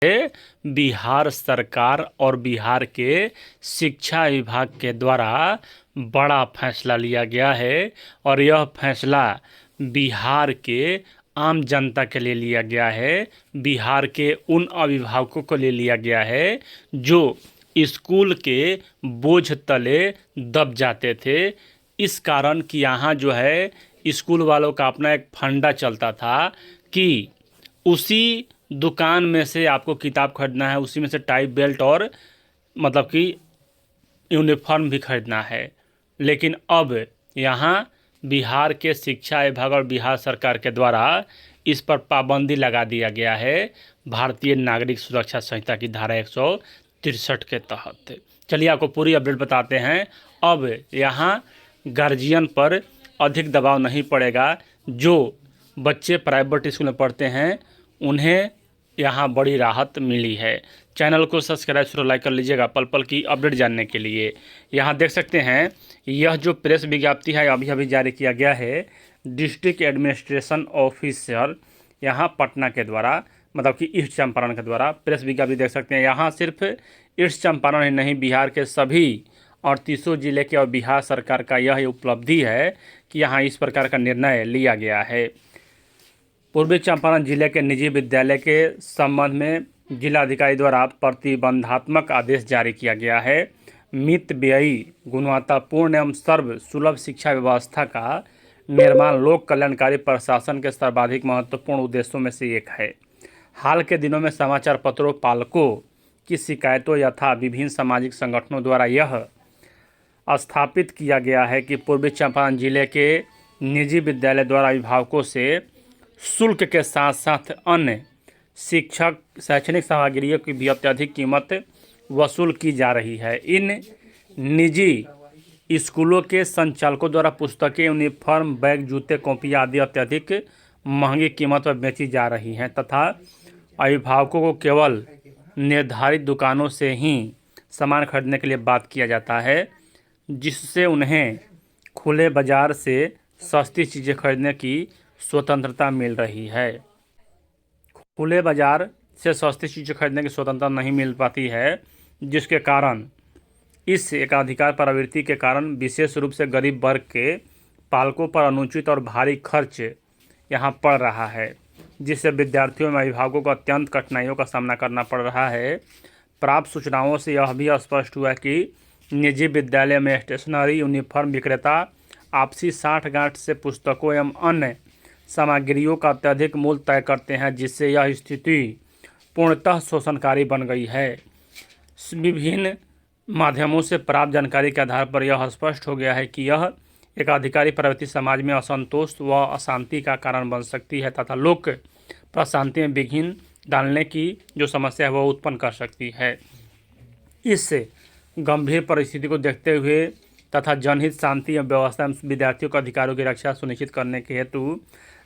बिहार सरकार और बिहार के शिक्षा विभाग के द्वारा बड़ा फैसला लिया गया है और यह फैसला बिहार के आम जनता के लिए लिया गया है। बिहार के उन अभिभावकों को लिए लिया गया है जो स्कूल के बोझ तले दब जाते थे। इस कारण कि यहाँ जो है स्कूल वालों का अपना एक फंडा चलता था कि उसी दुकान में से आपको किताब खरीदना है, उसी में से टाई बेल्ट और मतलब कि यूनिफॉर्म भी खरीदना है। लेकिन अब यहाँ बिहार के शिक्षा विभाग और बिहार सरकार के द्वारा इस पर पाबंदी लगा दिया गया है भारतीय नागरिक सुरक्षा संहिता की धारा 163 के तहत। चलिए आपको पूरी अपडेट बताते हैं। अब यहाँ गार्जियन पर अधिक दबाव नहीं पड़ेगा। जो बच्चे प्राइवेट स्कूल में पढ़ते हैं उन्हें यहाँ बड़ी राहत मिली है। चैनल को सब्सक्राइब और लाइक कर लीजिएगा पल पल की अपडेट जानने के लिए। यहाँ देख सकते हैं यह जो प्रेस विज्ञप्ति है अभी अभी जारी किया गया है डिस्ट्रिक्ट एडमिनिस्ट्रेशन ऑफिसर यहाँ पटना के द्वारा, मतलब कि ईस्ट चंपारण के द्वारा प्रेस विज्ञप्ति देख सकते हैं। यहाँ सिर्फ ईस्ट चंपारण ही नहीं, बिहार के सभी 38 जिले के और बिहार सरकार का यह उपलब्धि है कि यहाँ इस प्रकार का निर्णय लिया गया है। पूर्वी चंपारण जिले के निजी विद्यालय के संबंध में जिलाधिकारी द्वारा प्रतिबंधात्मक आदेश जारी किया गया है। मितव्ययी, गुणवत्तापूर्ण एवं सर्व सुलभ शिक्षा व्यवस्था का निर्माण लोक कल्याणकारी प्रशासन के सर्वाधिक महत्वपूर्ण उद्देश्यों में से एक है। हाल के दिनों में समाचार पत्रों पालकों की शिकायतों यथा विभिन्न सामाजिक संगठनों द्वारा यह स्थापित किया गया है कि पूर्वी चंपारण जिले के निजी विद्यालय द्वारा अभिभावकों से शुल्क के साथ साथ अन्य शिक्षक शैक्षणिक सामग्रियों की भी अत्यधिक कीमत वसूल की जा रही है। इन निजी स्कूलों के संचालकों द्वारा पुस्तकें, यूनिफॉर्म, बैग, जूते, कॉपी आदि अत्यधिक महंगी कीमत पर बेची जा रही हैं तथा अभिभावकों को केवल निर्धारित दुकानों से ही सामान खरीदने के लिए बात किया जाता है, जिससे उन्हें खुले बाजार से सस्ती चीज़ें खरीदने की स्वतंत्रता मिल रही है। खुले बाजार से सस्ती चीज़ें खरीदने की स्वतंत्रता नहीं मिल पाती है, जिसके कारण इस एकाधिकार प्रवृत्ति के कारण विशेष रूप से गरीब वर्ग के पालकों पर अनुचित और भारी खर्च यहाँ पड़ रहा है, जिससे विद्यार्थियों एवं अभिभावकों को अत्यंत कठिनाइयों का सामना करना पड़ रहा है। प्राप्त सूचनाओं से यह भी स्पष्ट हुआ कि निजी विद्यालय में स्टेशनरी, यूनिफॉर्म विक्रेता आपसी साठगांठ से पुस्तकों एवं अन्य सामग्रियों का अत्यधिक मूल्य तय करते हैं, जिससे यह स्थिति पूर्णतः शोषणकारी बन गई है। विभिन्न माध्यमों से प्राप्त जानकारी के आधार पर यह स्पष्ट हो गया है कि यह एकाधिकारी प्रवृत्ति समाज में असंतोष व अशांति का कारण बन सकती है तथा लोक प्रशांति में विघ्न डालने की जो समस्या है वह उत्पन्न कर सकती है। इस गंभीर परिस्थिति को देखते हुए तथा जनहित, शांति एवं व्यवस्था एवं विद्यार्थियों के अधिकारों की रक्षा सुनिश्चित करने के हेतु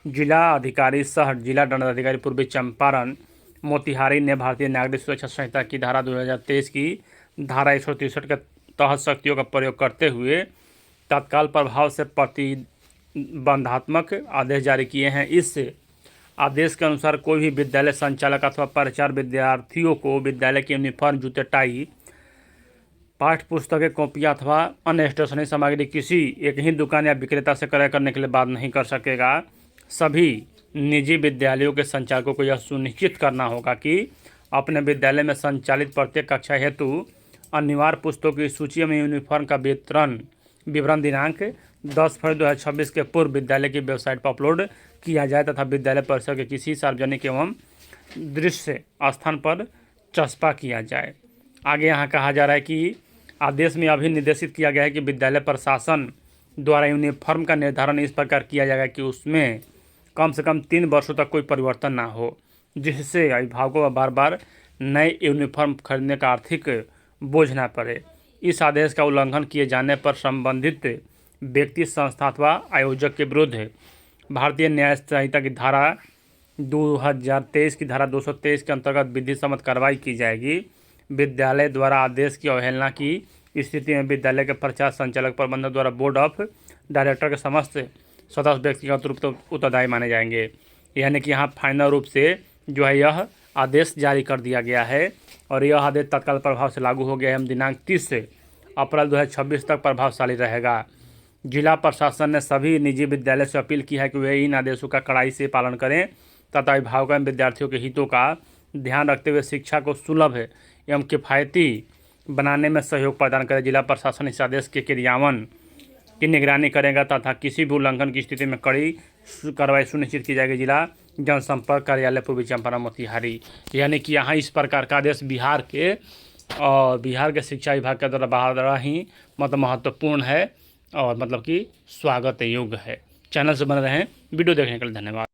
जिला अधिकारी सह जिला दंडाधिकारी पूर्वी चंपारण मोतिहारी ने भारतीय नागरिक सुरक्षा संहिता की धारा 2023 की धारा 163 के तहत शक्तियों का प्रयोग करते हुए तत्काल प्रभाव से प्रतिबंधात्मक आदेश जारी किए हैं। इस आदेश के अनुसार कोई भी विद्यालय संचालक अथवा प्राचार्य विद्यार्थियों को विद्यालय के यूनिफॉर्म, जूते, टाई, पाठ्य पुस्तकें, कॉपियाँ अथवा अन्य स्टेशनरी सामग्री किसी एक ही दुकान या विक्रेता से क्रय करने के लिए बाध्य नहीं कर सकेगा। सभी निजी विद्यालयों के संचालकों को यह सुनिश्चित करना होगा कि अपने विद्यालय में संचालित प्रत्येक कक्षा हेतु अनिवार्य पुस्तकों की सूची में यूनिफॉर्म का विवरण दिनांक 10 फरवरी 2026 के पूर्व विद्यालय की वेबसाइट पर अपलोड किया जाए तथा विद्यालय परिसर के किसी सार्वजनिक एवं दृश्य स्थान पर चस्पा किया जाए। आगे यहाँ कहा जा रहा है कि आदेश में अभी निर्देशित किया गया है कि विद्यालय प्रशासन द्वारा यूनिफॉर्म का निर्धारण इस प्रकार किया जाएगा कि उसमें कम से कम 3 वर्षों तक कोई परिवर्तन ना हो, जिससे अभिभावकों को बार बार नए यूनिफॉर्म खरीदने का आर्थिक बोझ ना पड़े। इस आदेश का उल्लंघन किए जाने पर संबंधित व्यक्ति, संस्था अथवा आयोजक के विरुद्ध भारतीय न्याय संहिता की धारा 2023 की धारा 223 के अंतर्गत विधि सम्मत कार्रवाई की जाएगी। विद्यालय द्वारा आदेश की अवहेलना की स्थिति में विद्यालय के प्रचार संचालक प्रबंधक द्वारा बोर्ड ऑफ डायरेक्टर के समस्त सदस्य व्यक्तिगत रूप से उत्तरदायी माने जाएंगे। यानी कि यहाँ फाइनल रूप से जो है यह आदेश जारी कर दिया गया है और यह आदेश तत्काल प्रभाव से लागू हो गया है। दिनांक 30 अप्रैल 2026 तक प्रभावशाली रहेगा। जिला प्रशासन ने सभी निजी विद्यालय से अपील की है कि वे इन आदेशों का कड़ाई से पालन करें तथा अभिभावकों एवं विद्यार्थियों के हितों का ध्यान रखते हुए शिक्षा को सुलभ एवं किफ़ायती बनाने में सहयोग प्रदान करें। जिला प्रशासन इस आदेश के क्रियान्वयन की निगरानी करेगा तथा किसी भी उल्लंघन की स्थिति में कड़ी कार्रवाई सुनिश्चित की जाएगी। जिला जनसंपर्क कार्यालय पूर्वी चंपारण मोतिहारी। यानी कि यहाँ इस प्रकार का आदेश बिहार के शिक्षा विभाग के द्वारा बड़ा ही महत्वपूर्ण है और कि स्वागत योग्य है। चैनल से बने रहें। वीडियो देखने के लिए धन्यवाद।